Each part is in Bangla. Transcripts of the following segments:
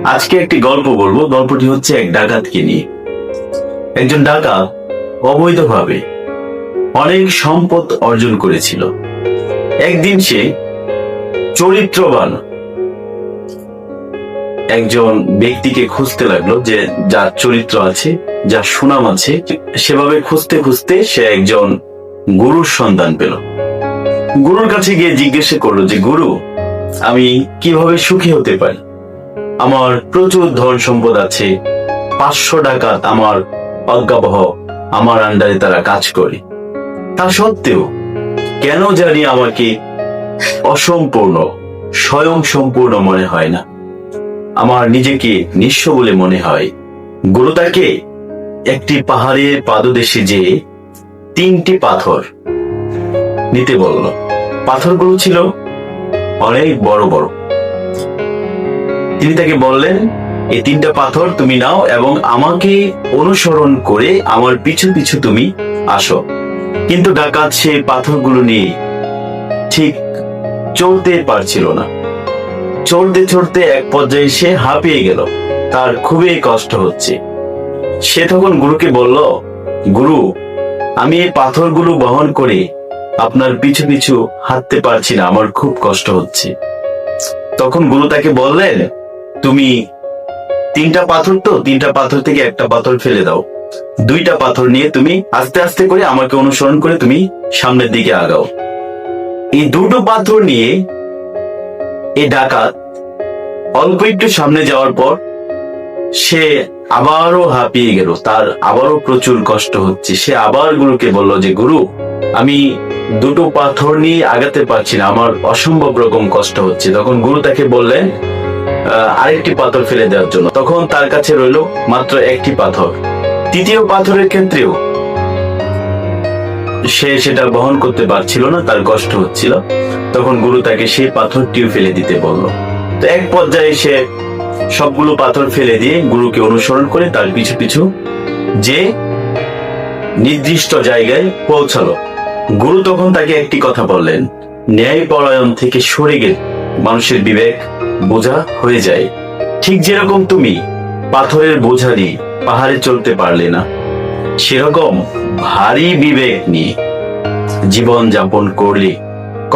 আজকে একটি গল্প বলবো। গল্পটি হচ্ছে এক ডাকাতকে নিয়ে। একজন ডাকাত অবৈধভাবে অনেক সম্পদ অর্জন করেছিল। একদিন সে চরিত্রবান একজন ব্যক্তিকে খুঁজতে লাগলো, যে যার চরিত্র আছে, যার সুনাম আছে। সেভাবে খুঁজতে খুঁজতে সে একজন গুরুর সন্ধান পেল। গুরুর কাছে গিয়ে জিজ্ঞাসা করলো যে, গুরু, আমি কিভাবে সুখী হতে পারি? আমার প্রচুর ধন সম্পদ আছে, 500 ডাকাত আমার অজ্ঞাবহ আমার আন্ডারে তারা কাজ করে। তা সত্ত্বেও কেন জানি আমাকে অসম্পূর্ণ, স্বয়ং সম্পূর্ণ মনে হয় না। আমার নিজেকে নিঃস্ব বলে মনে হয়। গুরু তাকে একটি পাহাড়ের পাদদেশে যেয়ে 3টি পাথর নিতে বলল। পাথরগুলো ছিল অনেক বড় বড়। তিনি তাকে বললেন, এই 3টা পাথর তুমি নাও এবং আমাকে অনুসরণ করে আমার পিছু পিছু তুমি আসো। কিন্তু ডাকাত সে পাথরগুলো নিয়ে ঠিক চলতে পারছিল না। চলতে চলতে এক পর্যায়ে সে হাঁপিয়ে গেল। তার খুবই কষ্ট হচ্ছে। সে তখন গুরুকে বলল, গুরু, আমি এই পাথরগুলো বহন করে আপনার পিছু পিছু হাঁটতে পারছি না, আমার খুব কষ্ট হচ্ছে। তখন গুরু তাকে বললেন, তুমি 3টা পাথর তো, 3টা পাথর থেকে একটা পাথর ফেলে দাও। 2টা পাথর নিয়ে তুমি আস্তে আস্তে করে আমাকে অনুসরণ করে তুমি সামনের দিকে আগাও। এই 2টো পাথর নিয়ে এই ডাকাত অল্প একটু সামনে যাওয়ার পর সে আবারও হাঁপিয়ে গেল। তার আবারও প্রচুর কষ্ট হচ্ছে। সে আবার গুরুকে বলল যে, গুরু, আমি 2টো পাথর নিয়ে আগাতে পারছি না, আমার অসম্ভব রকম কষ্ট হচ্ছে। তখন গুরু তাকে বললেন আরেকটি পাথর ফেলে দেওয়ার জন্য। তখন তার কাছে রইল মাত্র একটি পাথর। 3য় পাথরের ক্ষেত্রেও সে সেটা বহন করতে পারছিল না, তার কষ্ট হচ্ছিল। তখন গুরু তাকে সেই পাথরটিও ফেলে দিতে বলল। তো এক পর্যায়ে সে সবগুলো পাথর ফেলে দিয়ে গুরুকে অনুসরণ করে তার পিছু পিছু যে নির্দিষ্ট জায়গায় পৌঁছালো। গুরু তখন তাকে একটি কথা বললেন, ন্যায় পরায়ণ থেকে সরে গেলে মানুষের বিবেক বোঝা হয়ে যায়। ঠিক যেরকম তুমি পাথরের বোঝা নিয়ে পাহাড়ে চলতে পারলে না, সেরকম ভারী বিবেক নিয়ে জীবন যাপন করলে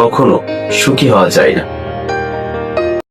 কখনো সুখী হওয়া যায় না।